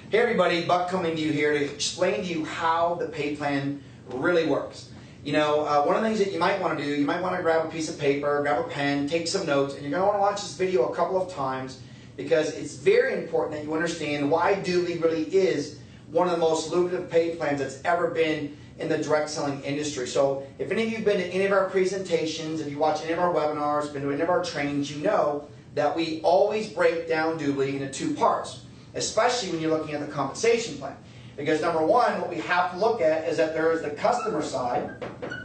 Hey everybody, Buck coming to you here to explain to you how the pay plan really works. You know, one of the things that you might want to do, you might want to grab a piece of paper, grab a pen, take some notes, and you're going to want to watch this video a couple of times because it's very important that you understand why DubLi really is one of the most lucrative pay plans that's ever been in the direct selling industry. So if any of you have been to any of our presentations, if you watch any of our webinars, been to any of our trainings, you know that we always break down DubLi into two parts, especially when you're looking at the compensation plan. Because number one, what we have to look at is that there is the customer side,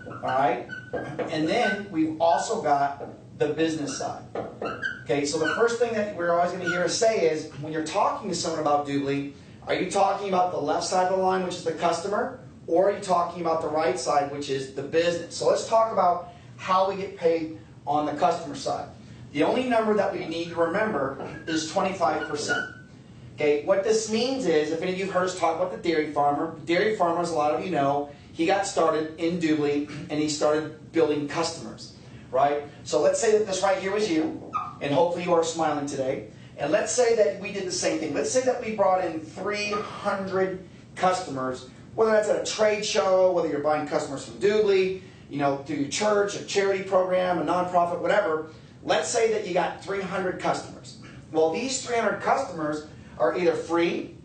all right, and then we've also got the business side. Okay, so the first thing that we're always going to hear us say is, when you're talking to someone about DubLi, are you talking about the left side of the line, which is the customer, or are you talking about the right side, which is the business? So let's talk about how we get paid on the customer side. The only number that we need to remember is 25%. Okay, what this means is, if any of you have heard us talk about the dairy farmer, as a lot of you know, he got started in DubLi and he started building customers, right? So let's say that this right here was you, and hopefully you are smiling today. And let's say that we did the same thing. Let's say that we brought in 300 customers, whether that's at a trade show, whether you're buying customers from DubLi, you know, through your church, a charity program, a nonprofit, whatever. Let's say that you got 300 customers. Well, these 300 customers are either free,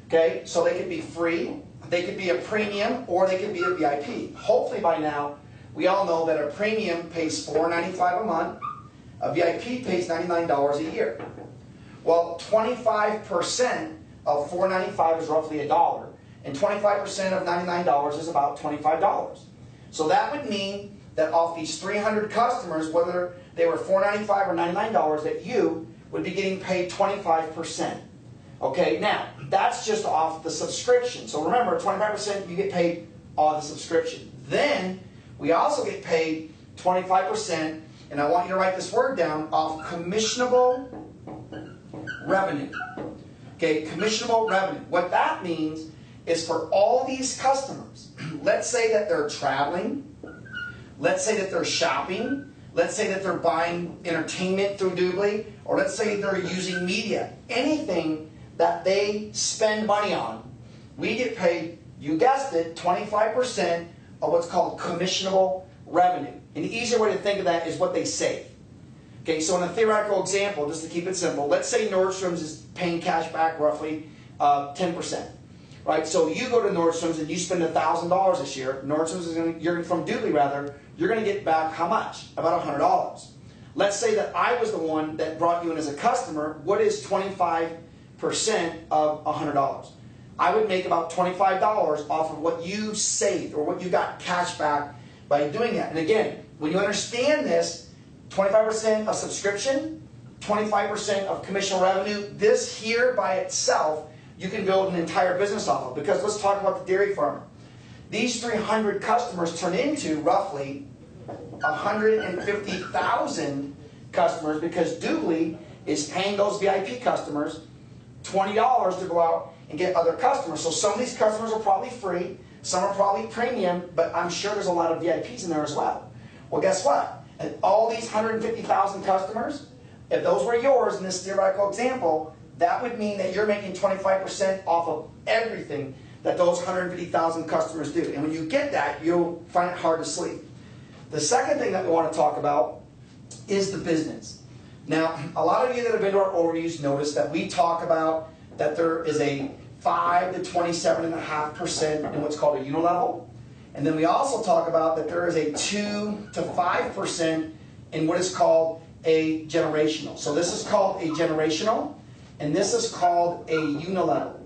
okay, so they could be free, they could be a premium, or they could be a VIP. Hopefully by now, we all know that a premium pays $4.95 a month, a VIP pays $99 a year. Well, 25% of $4.95 is roughly $1, and 25% of $99 is about $25. So that would mean that off these 300 customers, whether they were $4.95 or $99, that you would be getting paid 25%. Okay, now, that's just off the subscription. So remember, 25% you get paid on the subscription. Then, we also get paid 25%, and I want you to write this word down, off commissionable revenue. Okay, commissionable revenue. What that means is for all these customers, let's say that they're traveling, let's say that they're shopping, let's say that they're buying entertainment through DubLi, or let's say they're using media, anything that they spend money on, we get paid, you guessed it, 25% of what's called commissionable revenue. And the easier way to think of that is what they save. Okay, so in a theoretical example, just to keep it simple, let's say Nordstrom's is paying cash back roughly 10%. Right? So you go to Nordstrom's and you spend $1,000 this year. Nordstrom's is you're from DubLi rather, you're going to get back how much? About $100. Let's say that I was the one that brought you in as a customer. What is 25% of $100? I would make about $25 off of what you saved or what you got cash back by doing that. And again, when you understand this, 25% of subscription, 25% of commission revenue, this here by itself, you can build an entire business off of. Because let's talk about the dairy farmer. These 300 customers turn into roughly 150,000 customers because DubLi is paying those VIP customers $20 to go out and get other customers. So some of these customers are probably free, some are probably premium, but I'm sure there's a lot of VIPs in there as well. Well, guess what? And all these 150,000 customers, if those were yours in this theoretical example, that would mean that you're making 25% off of everything that those 150,000 customers do. And when you get that, you'll find it hard to sleep. The second thing that we want to talk about is the business. Now, a lot of you that have been to our overviews notice that we talk about that there is a 5 to 27.5% in what's called a unilevel. And then we also talk about that there is a 2 to 5% in what is called a generational. So this is called a generational, and this is called a unilevel.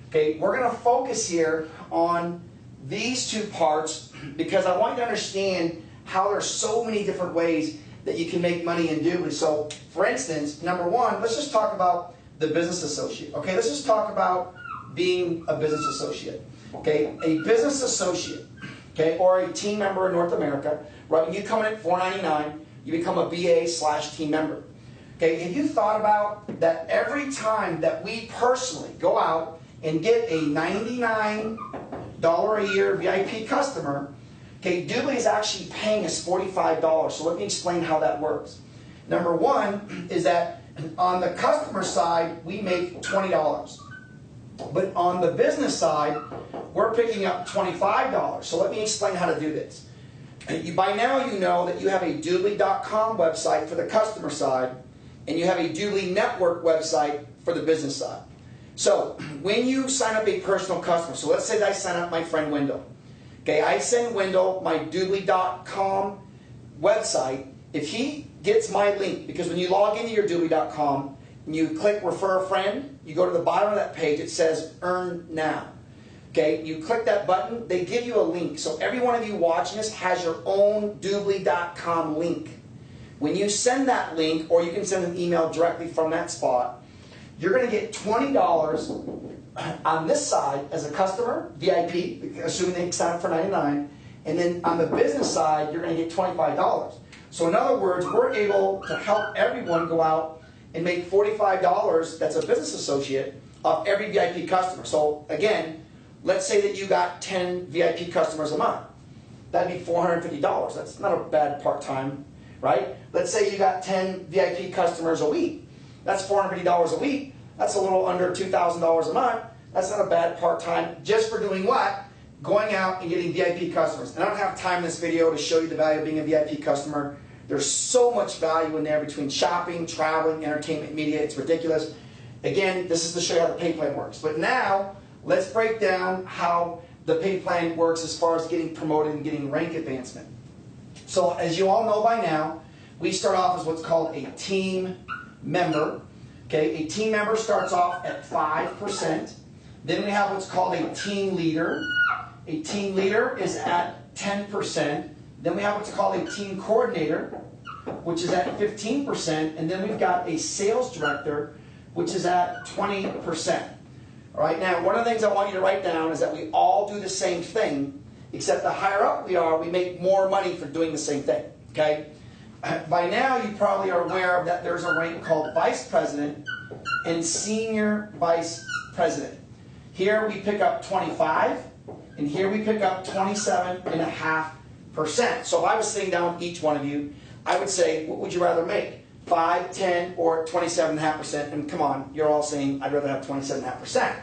Okay, we're going to focus here on these two parts because I want you to understand how there's so many different ways that you can make money in DubLi. So, for instance, number one, let's just talk about the business associate. Okay, let's just talk about being a business associate. Okay, a business associate, okay, or a team member in North America, right? When you come in at $4.99, you become a BA/team member. Okay, have you thought about that every time that we personally go out and get a $99 a year VIP customer, okay, DubLi is actually paying us $45. So let me explain how that works. Number one is that on the customer side, we make $20. But on the business side, we're picking up $25. So let me explain how to do this. By now you know that you have a DubLi.com website for the customer side, and you have a DubLi Network website for the business side. So when you sign up a personal customer, so let's say that I sign up my friend Wendell. Okay, I send Wendell my DubLi.com website. If he gets my link, because when you log into your DubLi.com and you click refer a friend, you go to the bottom of that page, it says earn now. Okay, you click that button, they give you a link. So every one of you watching this has your own DubLi.com link. When you send that link, or you can send an email directly from that spot, you're going to get $20 on this side as a customer, VIP, assuming they sign up for $99, and then on the business side, you're going to get $25. So in other words, we're able to help everyone go out and make $45, that's a business associate, of every VIP customer. So again, let's say that you got 10 VIP customers a month. That'd be $450. That's not a bad part-time, right? Let's say you got 10 VIP customers a week. That's $450 a week. That's a little under $2,000 a month. That's not a bad part-time, just for doing what? Going out and getting VIP customers. And I don't have time in this video to show you the value of being a VIP customer. There's so much value in there between shopping, traveling, entertainment, media. It's ridiculous. Again, this is to show you how the pay plan works. But now, let's break down how the pay plan works as far as getting promoted and getting rank advancement. So as you all know by now, we start off as what's called a team member. Okay, a team member starts off at 5%. Then we have what's called a team leader. A team leader is at 10%. Then we have what's called a team coordinator, which is at 15%. And then we've got a sales director, which is at 20%. All right, now one of the things I want you to write down is that we all do the same thing, except the higher up we are, we make more money for doing the same thing. Okay? By now you probably are aware that there's a rank called Vice President and Senior Vice President. Here we pick up 25, and here we pick up 27.5%. So if I was sitting down with each one of you, I would say, what would you rather make? 5, 10, or 27.5%? And come on, you're all saying, I'd rather have 27.5%.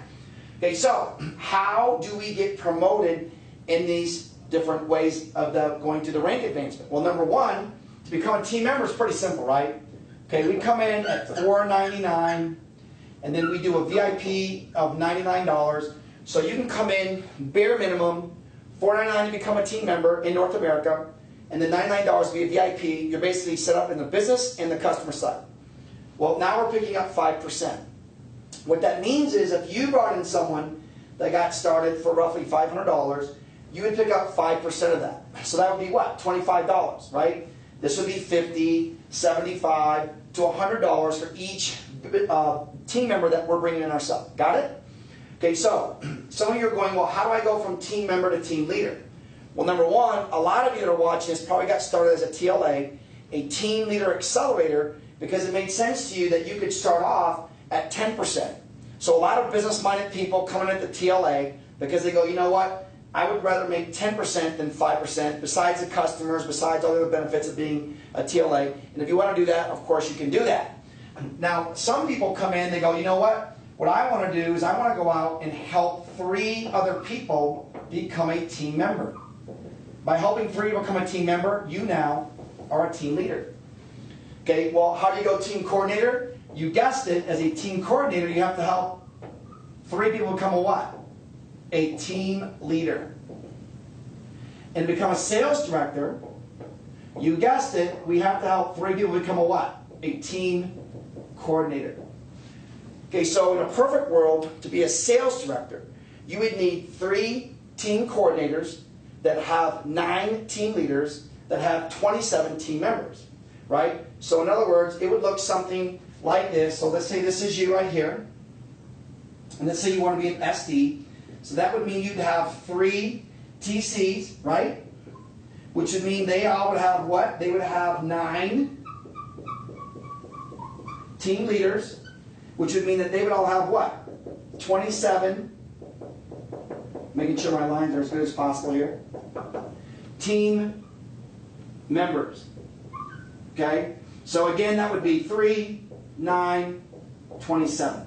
Okay, so how do we get promoted in these different ways of going to the rank advancement? Well, number one, to become a team member is pretty simple, right? Okay, we come in at $4.99, and then we do a VIP of $99. So you can come in, bare minimum, $4.99 to become a team member in North America, and then $99 to be a VIP. You're basically set up in the business and the customer side. Well, now we're picking up 5%. What that means is if you brought in someone that got started for roughly $500, you would pick up 5% of that. So that would be what? $25, right? This would be $50, $75 to $100 for each team member that we're bringing in ourselves. Got it? Okay, so some of you are going, well, how do I go from team member to team leader? Well, number one, a lot of you that are watching this probably got started as a TLA, a team leader accelerator, because it made sense to you that you could start off at 10%. So a lot of business-minded people coming into TLA because they go, you know what? I would rather make 10% than 5%, besides the customers, besides all the other benefits of being a TLA. And if you want to do that, of course you can do that. Now, some people come in, they go, you know what? What I want to do is I want to go out and help 3 other people become a team member. By helping 3 to become a team member, you now are a team leader. Okay, well, how do you go team coordinator? You guessed it, as a team coordinator, you have to help 3 people become a what? A team leader. And to become a sales director, you guessed it, we have to help 3 people become a what? A team coordinator. Okay, so in a perfect world, to be a sales director, you would need 3 team coordinators that have 9 team leaders that have 27 team members, right? So in other words, it would look something like this. So let's say this is you right here. And let's say you want to be an SD. So that would mean you'd have 3 TCs, right? Which would mean they all would have what? They would have 9 team leaders, which would mean that they would all have what? 27, making sure my lines are as good as possible here, team members. Okay? So again, that would be 3, 9, 27.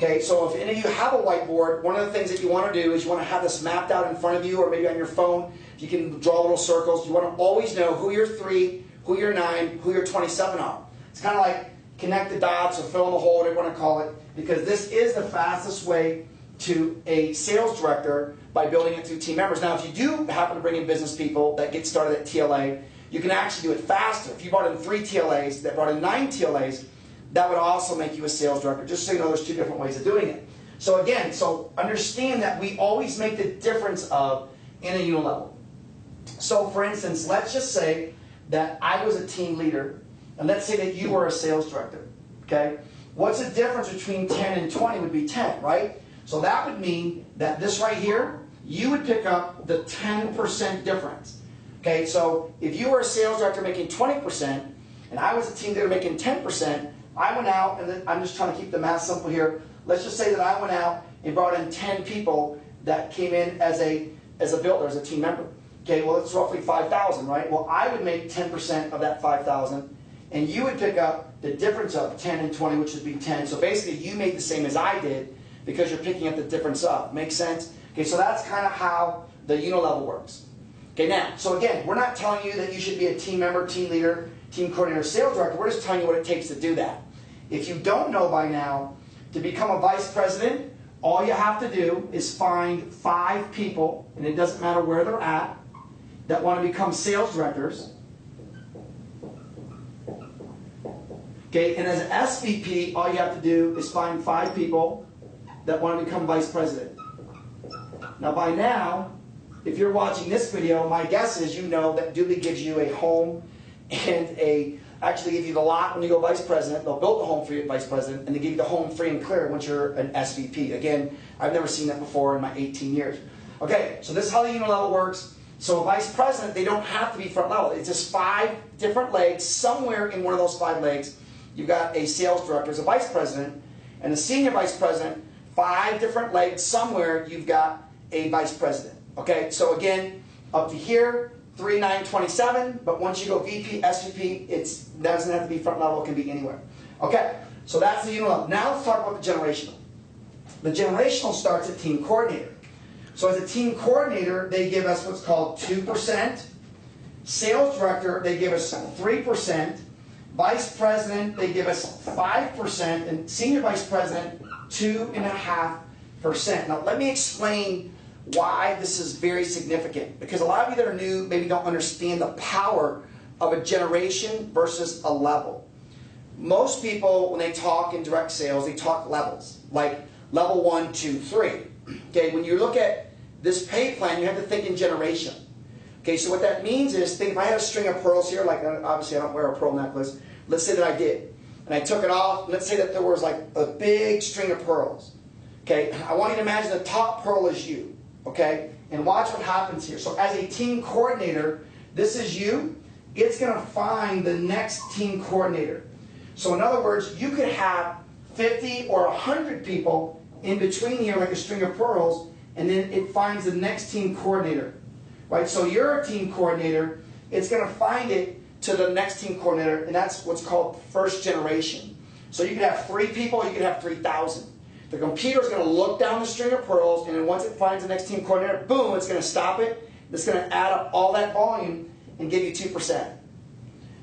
Okay, so if any of you have a whiteboard, one of the things that you want to do is you want to have this mapped out in front of you, or maybe on your phone. You can draw little circles. You want to always know who your 3, who your 9, who your 27 are. It's kind of like connect the dots or fill in the hole, whatever you want to call it, because this is the fastest way to a sales director by building it through team members. Now, if you do happen to bring in business people that get started at TLA, you can actually do it faster. If you brought in 3 TLAs that brought in 9 TLAs, that would also make you a sales director, just so you know there's 2 different ways of doing it. So again, understand that we always make the difference of in a unilevel. So for instance, let's just say that I was a team leader, and let's say that you were a sales director, okay? What's the difference between 10 and 20 would be 10, right? So that would mean that this right here, you would pick up the 10% difference. Okay, so if you were a sales director making 20%, and I was a team leader making 10%, I went out, and then, I'm just trying to keep the math simple here. Let's just say that I went out and brought in 10 people that came in as a builder, as a team member. Okay, well, it's roughly 5,000, right? Well, I would make 10% of that 5,000, and you would pick up the difference of 10 and 20, which would be 10. So basically, you made the same as I did because you're picking up the difference up. Make sense? Okay, so that's kind of how the unilevel works. Okay, now, so again, we're not telling you that you should be a team member, team leader, team coordinator, sales director. We're just telling you what it takes to do that. If you don't know by now, to become a vice president, all you have to do is find 5 people, and it doesn't matter where they're at, that want to become sales directors. Okay, and as an SVP, all you have to do is find 5 people that want to become vice president. Now by now, if you're watching this video, my guess is you know that DubLi gives you a home and actually give you the lot when you go vice president. They'll build the home for you at vice president, and they give you the home free and clear once you're an SVP. Again, I've never seen that before in my 18 years. Okay, so this is how the unilevel works. So a vice president, they don't have to be front level. It's just 5 different legs. Somewhere in one of those 5 legs, you've got a sales director as a vice president, and a senior vice president, 5 different legs. Somewhere you've got a vice president. Okay, so again, up to here, 3, 9, 27, but once you go VP, SVP, it doesn't have to be front level, it can be anywhere. Okay, so that's the unilevel. Now let's talk about the generational. The generational starts at team coordinator. So as a team coordinator, they give us what's called 2%. Sales director, they give us 3%. Vice president, they give us 5%. And senior vice president, 2.5%. Now let me explain why this is very significant. Because a lot of you that are new maybe don't understand the power of a generation versus a level. Most people, when they talk in direct sales, they talk levels. Like level 1, 2, 3. Okay, when you look at this pay plan, you have to think in generation. Okay, so what that means is, think if I had a string of pearls here, like obviously I don't wear a pearl necklace, let's say that I did, and I took it off, let's say that there was like a big string of pearls. Okay, I want you to imagine the top pearl is you, okay, and watch what happens here. So as a team coordinator, this is you, it's going to find the next team coordinator. So in other words, you could have 50 or 100 people in between here like a string of pearls, and then it finds the next team coordinator. Right? So you're a team coordinator, it's going to find it to the next team coordinator, and that's what's called first generation. So you could have 3 people, you could have 3,000. The computer is going to look down the string of pearls, and then once it finds the next team coordinator, boom, it's going to stop it. It's going to add up all that volume and give you 2%.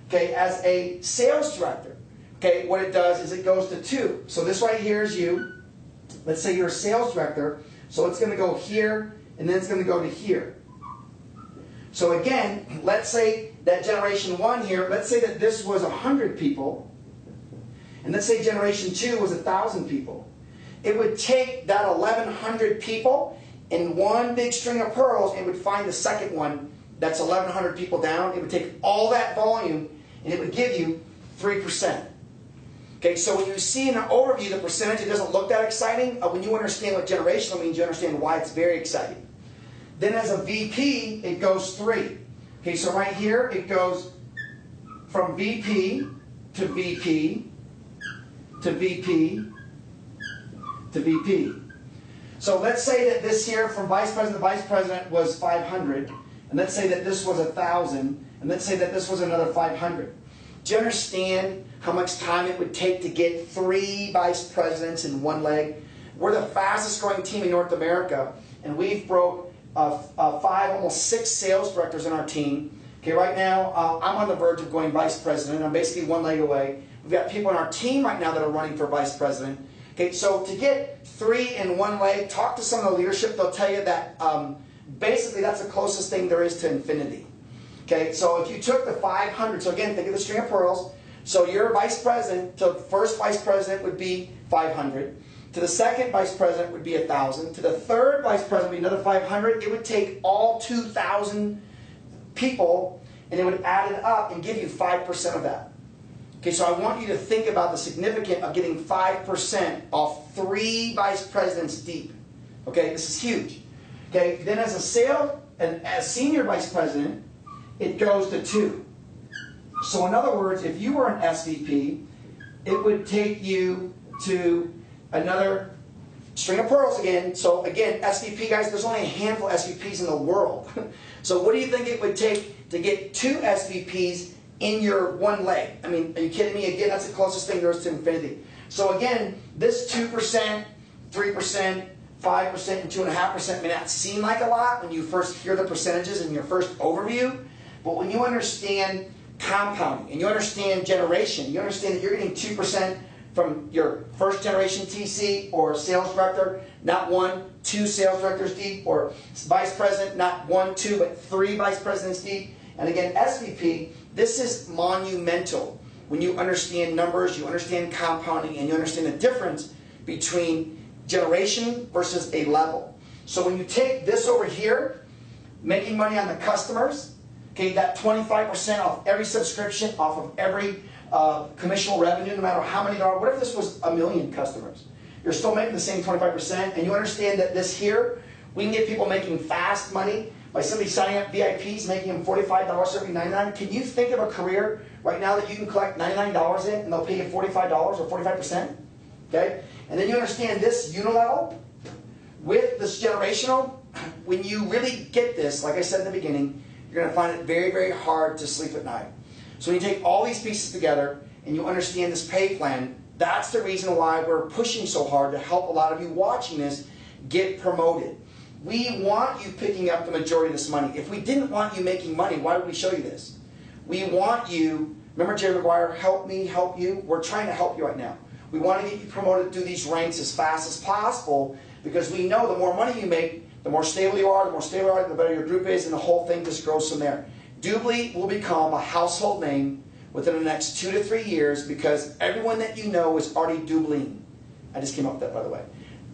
Okay, as a sales director, okay, what it does is it goes to 2. So this right here is you. Let's say you're a sales director, so it's going to go here, and then it's going to go to here. So again, let's say that generation 1 here, let's say that this was 100 people, and let's say generation 2 was 1,000 people. It would take that 1,100 people in one big string of pearls, and it would find the second one that's 1,100 people down. It would take all that volume, and it would give you 3%. Okay, so when you see in the overview the percentage, it doesn't look that exciting. When you understand what generational means, you understand why it's very exciting. Then as a VP, it goes 3. Okay, so right here, it goes from VP to VP to VP to VP. So let's say that this here, from vice president to vice president, was 500. And let's say that this was 1,000. And let's say that this was another 500. Do you understand how much time it would take to get 3 vice presidents in one leg? We're the fastest growing team in North America, and we've broke 5, almost 6 sales directors in our team. Okay, right now, I'm on the verge of going vice president. I'm basically one leg away. We've got people on our team right now that are running for vice president. Okay, so to get 3 in 1 leg, talk to some of the leadership. They'll tell you that basically that's the closest thing there is to infinity. Okay, so if you took the 500, so again, think of the string of pearls. So your vice president, to the first vice president would be 500. To the second vice president would be 1,000. To the third vice president would be another 500. It would take all 2,000 people, and it would add it up and give you 5% of that. Okay, so I want you to think about the significance of getting 5% off 3 vice presidents deep. Okay, this is huge. Okay, then as senior vice president, it goes to 2. So in other words, if you were an SVP, it would take you to another string of pearls again. So again, SVP guys, there's only a handful of SVPs in the world. So what do you think it would take to get 2 SVPs in your 1 leg? I mean, are you kidding me? Again, that's the closest thing there is to infinity. So again, this 2%, 3%, 5%, and 2.5% may not seem like a lot when you first hear the percentages in your first overview, but when you understand compounding and you understand generation, you understand that you're getting 2% from your first generation TC or sales director, not 1, 2 sales directors deep, or vice president, not 1, 2, but 3 vice presidents deep. And again, SVP, this is monumental. When you understand numbers, you understand compounding, and you understand the difference between generation versus a level. So when you take this over here, making money on the customers, okay, that 25% off every subscription, off of every commissional revenue, no matter how many there are. What if this was 1 million customers? You're still making the same 25%, and you understand that this here, we can get people making fast money by somebody signing up VIPs, making them $45 serving $99. Can you think of a career right now that you can collect $99 in, and they'll pay you $45 or 45%? Okay? And then you understand this unilevel with this generational. When you really get this, like I said in the beginning, you're going to find it very, very hard to sleep at night. So when you take all these pieces together and you understand this pay plan, that's the reason why we're pushing so hard to help a lot of you watching this get promoted. We want you picking up the majority of this money. If we didn't want you making money, why would we show you this? We want you, remember Jerry McGuire, help me, help you? We're trying to help you right now. We want to get you promoted through these ranks as fast as possible, because we know the more money you make, the more stable you are, the better your group is, and the whole thing just grows from there. DubLi will become a household name within the next 2 to 3 years, because everyone that you know is already DubLiing. I just came up with that, by the way.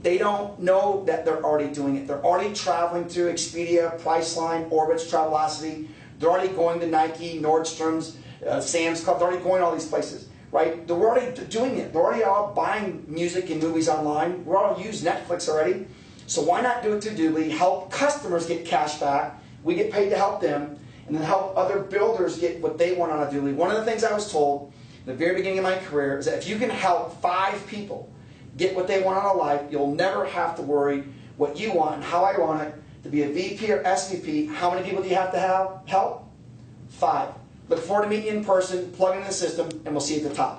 They don't know that they're already doing it. They're already traveling through Expedia, Priceline, Orbitz, Travelocity. They're already going to Nike, Nordstrom's, Sam's Club. They're already going to all these places, right? They're already doing it. They're already all buying music and movies online. We're all use Netflix already. So why not do it through DubLi? Help customers get cash back. We get paid to help them. And then help other builders get what they want on a DubLi. One of the things I was told in the very beginning of my career is that if you can help 5 people get what they want on a life, you'll never have to worry what you want and how I want it. To be a VP or SVP, how many people do you have to help? 5. Look forward to meeting you in person, plug in the system, and we'll see you at the top.